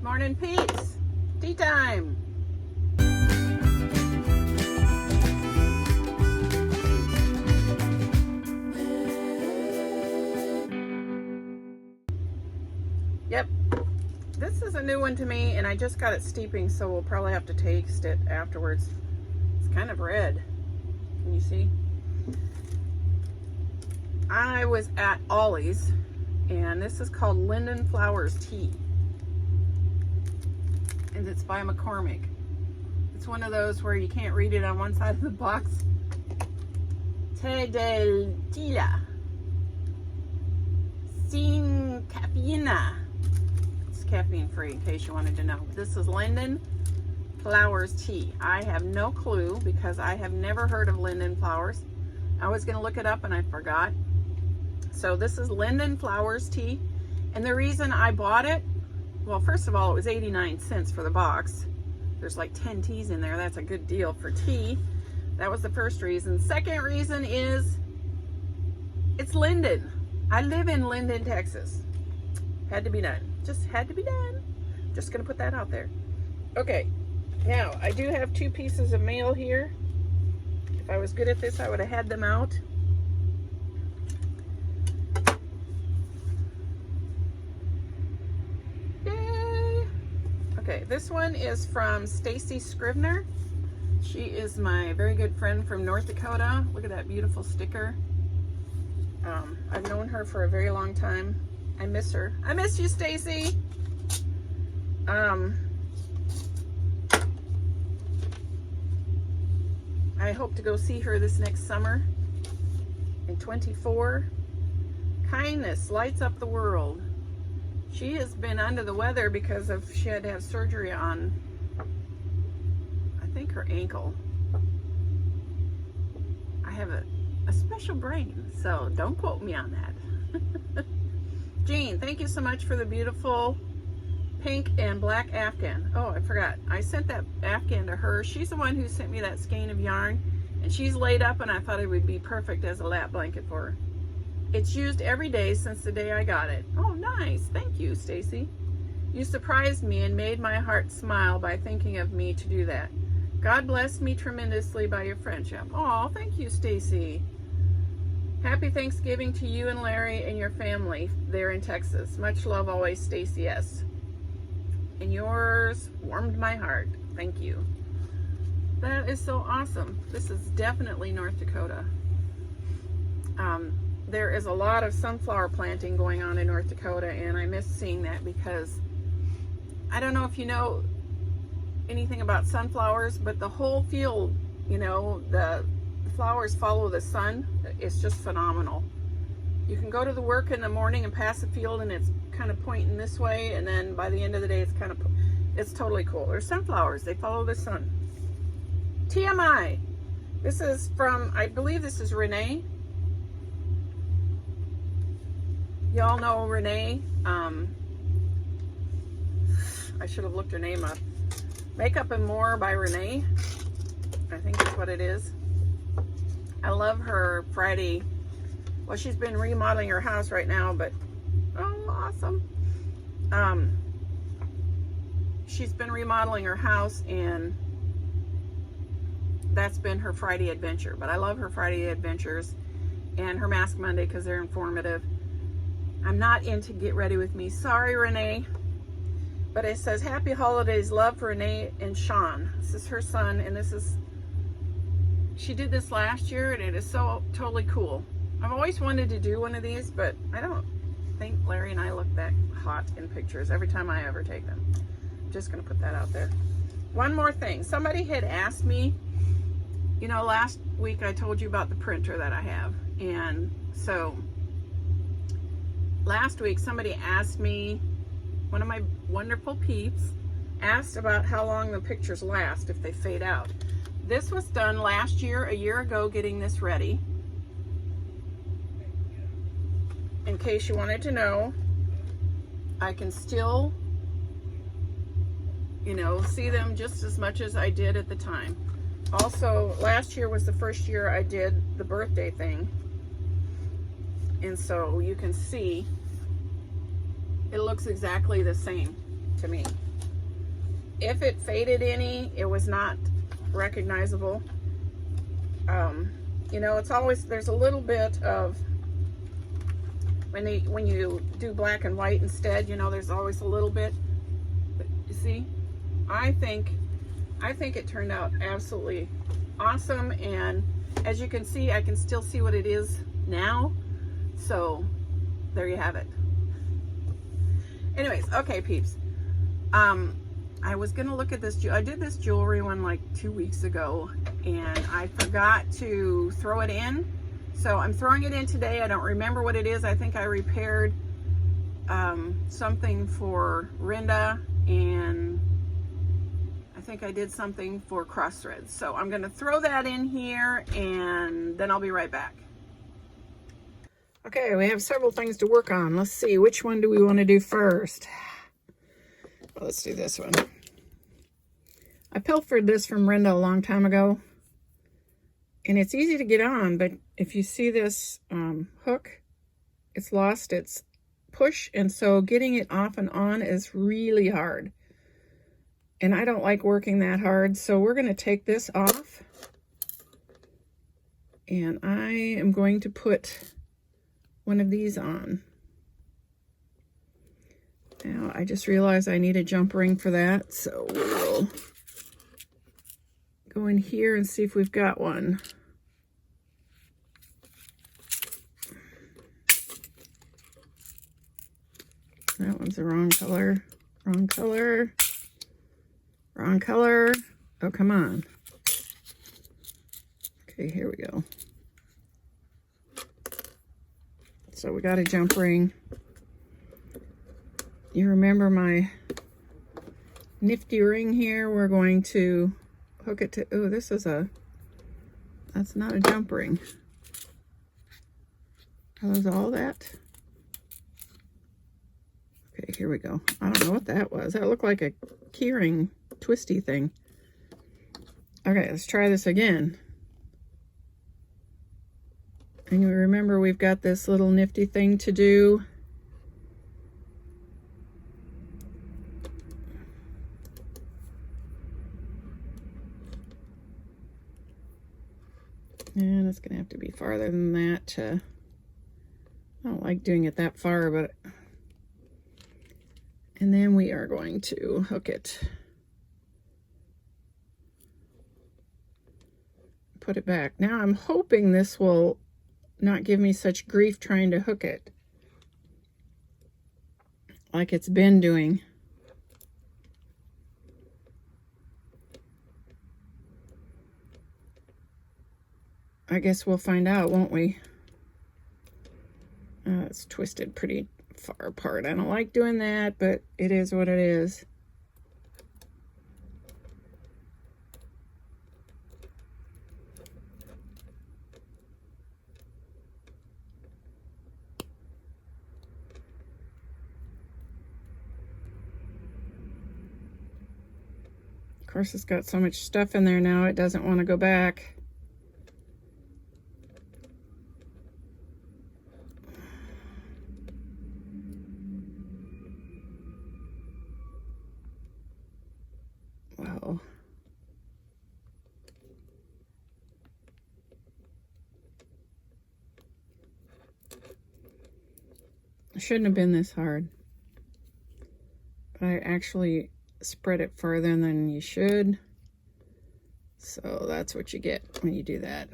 Morning, peeps. Tea time. Yep. This is a new one to me, and I just got it steeping, so we'll probably have to taste it afterwards. It's kind of red. Can you see? I was at Ollie's, and this is called Linden Flowers Tea. And it's by McCormick. It's one of those where you can't read it on one side of the box. Té del Tila. Sin cafeína. It's caffeine free, in case you wanted to know. This is Linden Flowers Tea. I have no clue because I have never heard of Linden Flowers. I was going to look it up and I forgot. So this is Linden Flowers Tea. And the reason I bought it, well, first of all, it was 89 cents for the box. There's like 10 teas in there. That's a good deal for tea. That was the first reason. Second reason is it's Linden. I live in Linden, Texas. Had to be done. Just had to be done. Just gonna put that out there. Okay, now I do have 2 pieces of mail here. If I was good at this, I would have had them out. Okay, this one is from Stacey Scrivener. She is my very good friend from North Dakota. Look at that beautiful sticker. I've known her for a very long time. I miss her. I miss you, Stacey. I hope to go see her this next summer in 24. Kindness lights up the world. She has been under the weather because she had to have surgery on, I think, her ankle. I have a special brain, so don't quote me on that. Jean, thank you so much for the beautiful pink and black Afghan. Oh, I forgot. I sent that Afghan to her. She's the one who sent me that skein of yarn, and she's laid up, and I thought it would be perfect as a lap blanket for her. It's used every day since the day I got it. Oh, nice. Thank you, Stacy. You surprised me and made my heart smile by thinking of me to do that. God blessed me tremendously by your friendship. Oh, thank you, Stacy. Happy Thanksgiving to you and Larry and your family there in Texas. Much love always, Stacy S. And yours warmed my heart. Thank you. That is so awesome. This is definitely North Dakota. There is a lot of sunflower planting going on in North Dakota, and I miss seeing that because I don't know if you know anything about sunflowers, but the whole field, you know, the flowers follow the sun. It's just phenomenal. You can go to the work in the morning and pass the field, and it's kind of pointing this way, and then by the end of the day, it's totally cool. They're sunflowers. They follow the sun. TMI. This is from, I believe this is Renee. Y'all know Renee. I should have looked her name up. Makeup and More by Renee. I think that's what it is. I love her Friday. Well, she's been remodeling her house right now, but oh, awesome. She's been remodeling her house, and that's been her Friday adventure. But I love her Friday adventures and her Mask Monday because they're informative. I'm not into Get Ready With Me. Sorry, Renee. But it says, Happy Holidays, love for Renee and Sean. This is her son, and she did this last year, and it is so totally cool. I've always wanted to do one of these, but I don't think Larry and I look that hot in pictures every time I ever take them. I'm just going to put that out there. One more thing. Somebody had asked me, you know, last week I told you about the printer that I have, and so last week somebody asked me, one of my wonderful peeps asked about how long the pictures last if they fade out. This was done last year, a year ago, getting this ready. In case you wanted to know, I can still, you know, see them just as much as I did at the time. Also, last year was the first year I did the birthday thing. And so you can see it looks exactly the same to me. If it faded any, it was not recognizable. You know, it's always, there's a little bit of, when you do black and white instead, you know, there's always a little bit. But you see, I think it turned out absolutely awesome, and as you can see, I can still see what it is now. So there you have it. Anyways, okay, peeps. I was gonna look at this. I did this jewelry one like 2 weeks ago, and I forgot to throw it in. So I'm throwing it in today. I don't remember what it is. I think I repaired something for Rinda, and I think I did something for cross threads. So I'm gonna throw that in here, and then I'll be right back. Okay, we have several things to work on. Let's see, which one do we want to do first? Well, let's do this one. I pilfered this from Rinda a long time ago, and it's easy to get on, but if you see this hook, it's lost its push, and so getting it off and on is really hard. And I don't like working that hard, so we're going to take this off, and I am going to put one of these on. Now, I just realized I need a jump ring for that, so we'll go in here and see if we've got one. That one's the wrong color. Wrong color. Wrong color. Oh, come on. Okay, here we go. So we got a jump ring. You remember my nifty ring here? We're going to hook it to, oh, this is that's not a jump ring. Are those all that? Okay, here we go. I don't know what that was. That looked like a keyring twisty thing. Okay, let's try this again. And you remember we've got this little nifty thing to do. And it's gonna have to be farther than that. I don't like doing it that far, but, and then we are going to hook it. Put it back. Now I'm hoping this will not give me such grief trying to hook it like it's been doing. I guess we'll find out, won't we? It's twisted pretty far apart. I don't like doing that, but it is what it is. Of course, it's got so much stuff in there now, it doesn't want to go back. Wow. It shouldn't have been this hard. But I actually spread it further than you should. So that's what you get when you do that.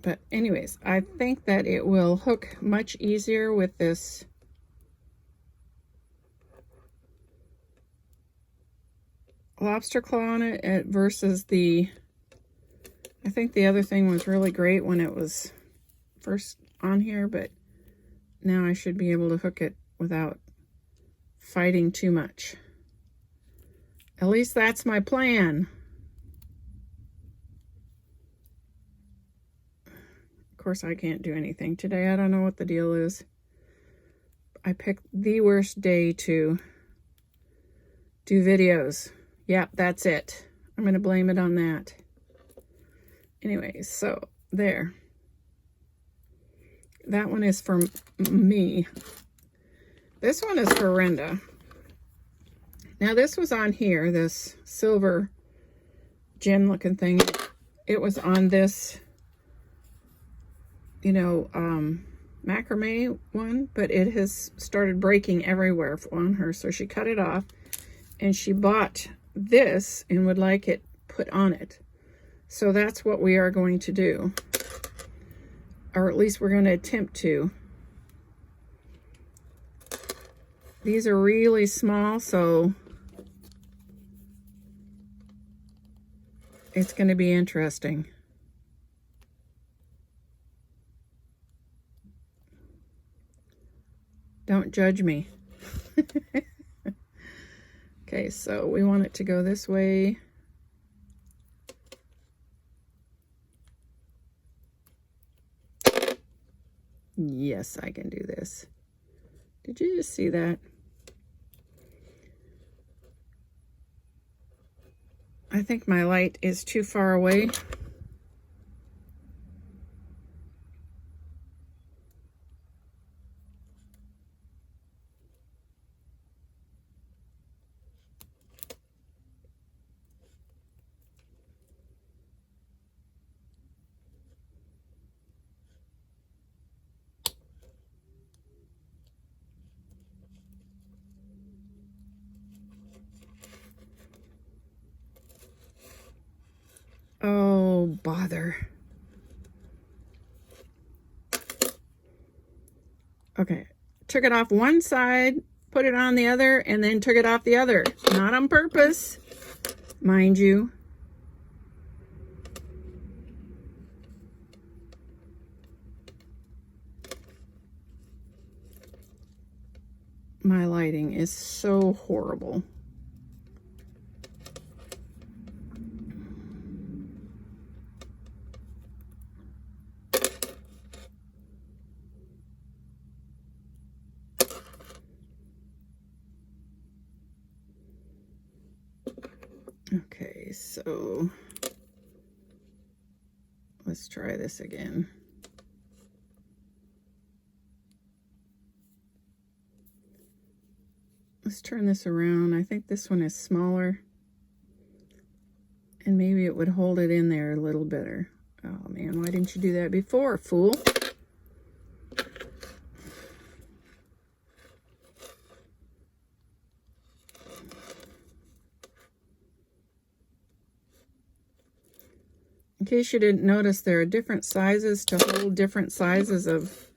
But anyways, I think that it will hook much easier with this lobster claw on it versus the, I think the other thing was really great when it was first on here, but now I should be able to hook it without fighting too much. At least that's my plan. Of course, I can't do anything today. I don't know what the deal is. I picked the worst day to do videos. Yep, that's it. I'm going to blame it on that. Anyway, so there. That one is for me. This one is for Renda. Now this was on here, this silver gem looking thing. It was on this, you know, macrame one, but it has started breaking everywhere on her. So she cut it off and she bought this and would like it put on it. So that's what we are going to do. Or at least we're going to attempt to. These are really small, so it's going to be interesting. Don't judge me. Okay, so we want it to go this way. Yes, I can do this. Did you just see that? I think my light is too far away. Oh, bother. Okay, took it off one side, put it on the other, and then took it off the other. Not on purpose, mind you. My lighting is so horrible. Okay, so let's try this again. Let's turn this around. I think this one is smaller. And maybe it would hold it in there a little better. Oh man, why didn't you do that before, fool? In case you didn't notice, there are different sizes to hold different sizes of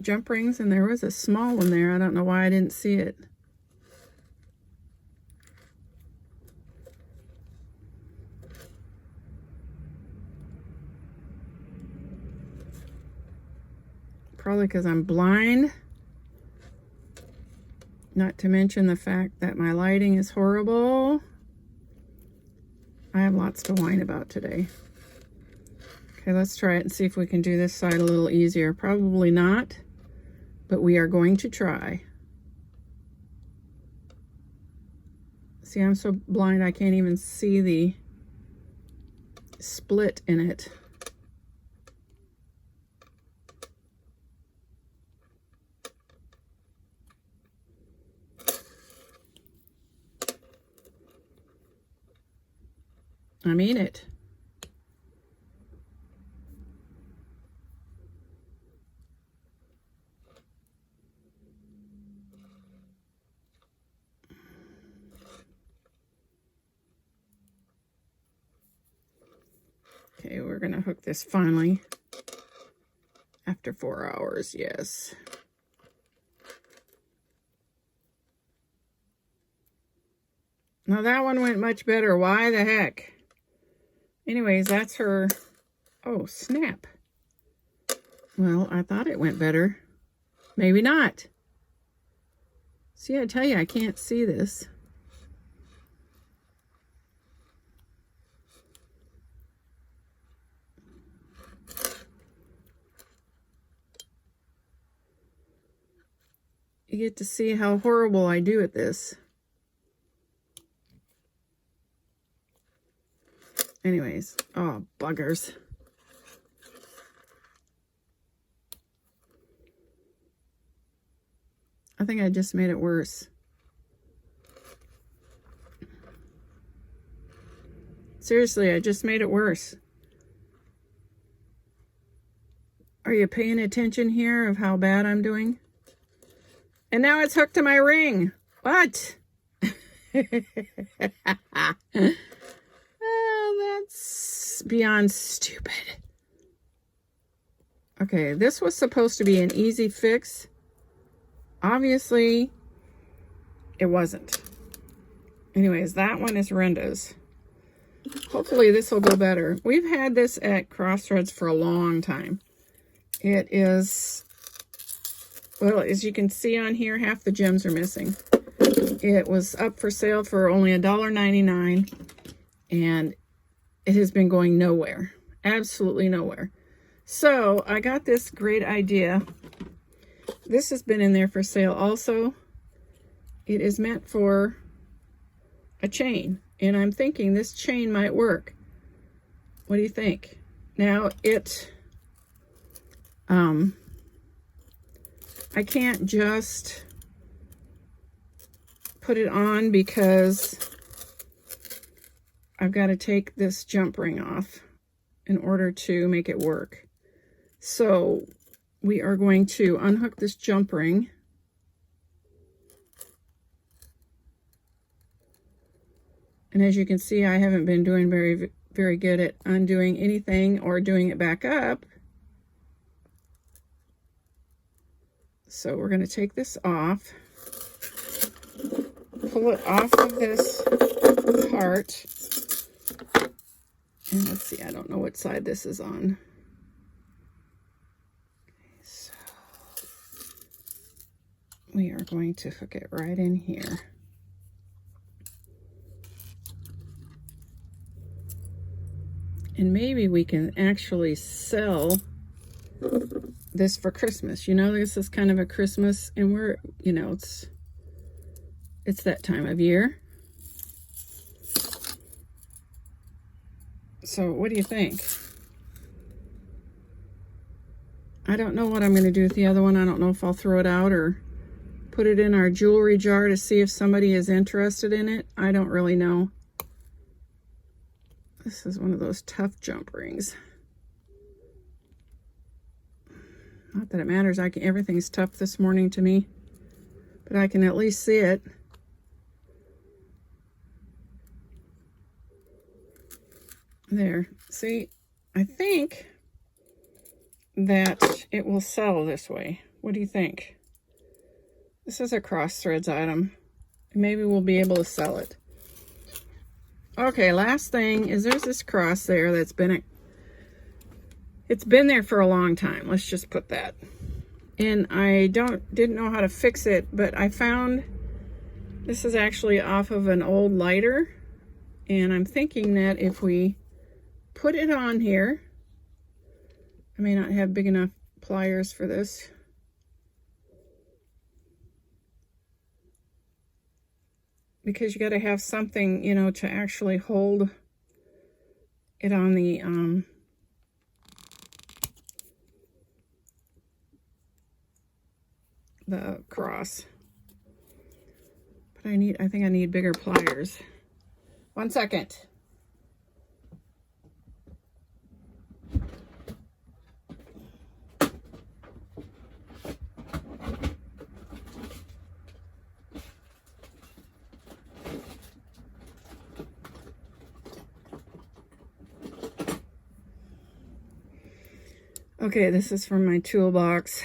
jump rings, and there was a small one there. I don't know why I didn't see it. Probably because I'm blind. Not to mention the fact that my lighting is horrible. I have lots to whine about today. Okay, let's try it and see if we can do this side a little easier. Probably not, but we are going to try. See, I'm so blind I can't even see the split in it. I mean it. Okay, we're gonna hook this finally. After 4 hours, yes. Now that one went much better. Why the heck? Anyways, that's her. Oh, snap. Well, I thought it went better. Maybe not. See, I tell you, I can't see this. You get to see how horrible I do at this. Anyways, oh, buggers. I think I just made it worse. Seriously, I just made it worse. Are you paying attention here of how bad I'm doing? And now it's hooked to my ring. What? Oh, that's beyond stupid. Okay, this was supposed to be an easy fix. Obviously, it wasn't. Anyways, that one is horrendous. Hopefully this will go better. We've had this at Crossroads for a long time. It is, well, as you can see on here, half the gems are missing. It was up for sale for only $1.99, and it has been going nowhere. Absolutely nowhere. So I got this great idea. This has been in there for sale also. It is meant for a chain, and I'm thinking this chain might work. What do you think? Now I can't just put it on because I've got to take this jump ring off in order to make it work. So we are going to unhook this jump ring. And as you can see, I haven't been doing very good at undoing anything or doing it back up. So we're going to take this off, pull it off of this part. And let's see, I don't know what side this is on. Okay, so we are going to hook it right in here. And maybe we can actually sell this for Christmas. You know, this is kind of a Christmas, and we're, you know, it's that time of year. So what do you think? I don't know what I'm going to do with the other one. I don't know if I'll throw it out or put it in our jewelry jar to see if somebody is interested in it. I don't really know. This is one of those tough jump rings. Not that it matters. Everything's tough this morning to me, but I can at least see it. There. See, I think that it will sell this way. What do you think? This is a Crossroads item. Maybe we'll be able to sell it. Okay, last thing is there's this cross there that's been it's been there for a long time. Let's just put that. And I didn't know how to fix it, but I found this is actually off of an old lighter. And I'm thinking that if we put it on here, I may not have big enough pliers for this. Because you got to have something, you know, to actually hold it on the cross. But I think I need bigger pliers. 1 second. Okay, this is from my toolbox.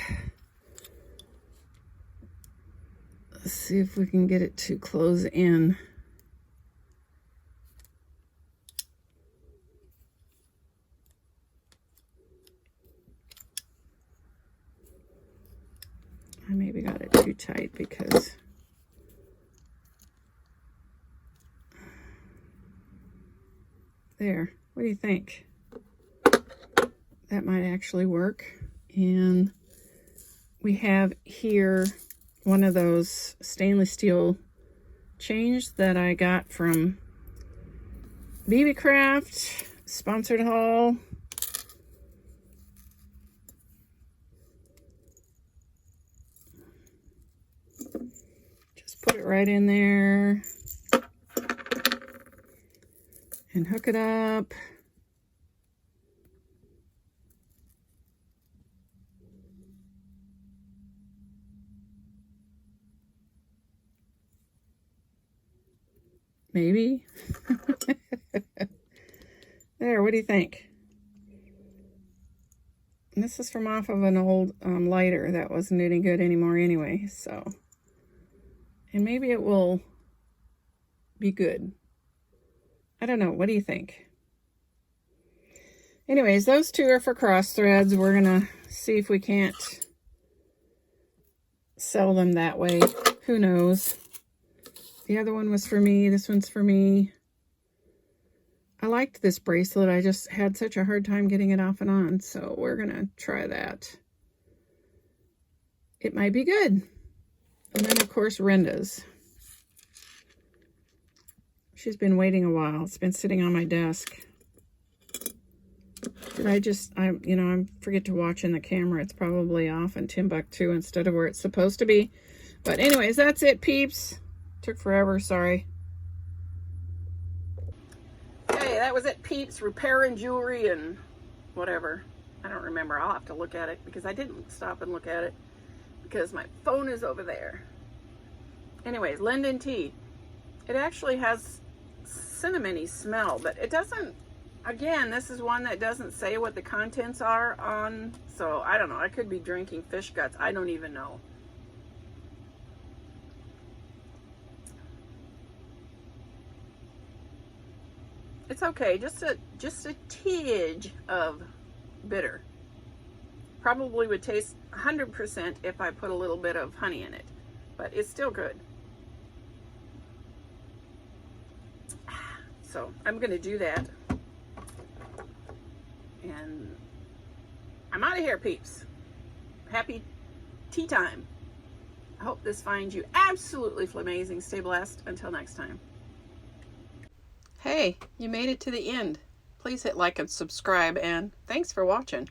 Let's see if we can get it to close in. I maybe got it too tight because there. What do you think? That might actually work. And we have here one of those stainless steel chains that I got from BB Craft sponsored haul. Just put it right in there and hook it up. Maybe. There, what do you think? And this is from off of an old lighter that wasn't any good anymore anyway, so. And maybe it will be good. I don't know, what do you think? Anyways, those two are for cross threads. We're gonna see if we can't sell them that way. Who knows? The other one was for me. This one's for me. I liked this bracelet. I just had such a hard time getting it off and on. So we're going to try that. It might be good. And then, of course, Renda's. She's been waiting a while. It's been sitting on my desk. Did I forget to watch in the camera. It's probably off in Timbuktu instead of where it's supposed to be. But anyways, that's it, peeps. Took forever, sorry. Hey, that was it, peeps. Repair and jewelry and whatever. I don't remember. I'll have to look at it because I didn't stop and look at it because my phone is over there. Anyways, Linden tea. It actually has cinnamony smell, but it doesn't. Again, this is one that doesn't say what the contents are on, so I don't know. I could be drinking fish guts. I don't even know. It's okay, just a tidge of bitter. Probably would taste 100% if I put a little bit of honey in it, but it's still good. So I'm gonna do that. And I'm out of here, peeps. Happy tea time. I hope this finds you absolutely flamazing. Stay blessed. Until next time. Hey, you made it to the end. Please hit like and subscribe, and thanks for watching.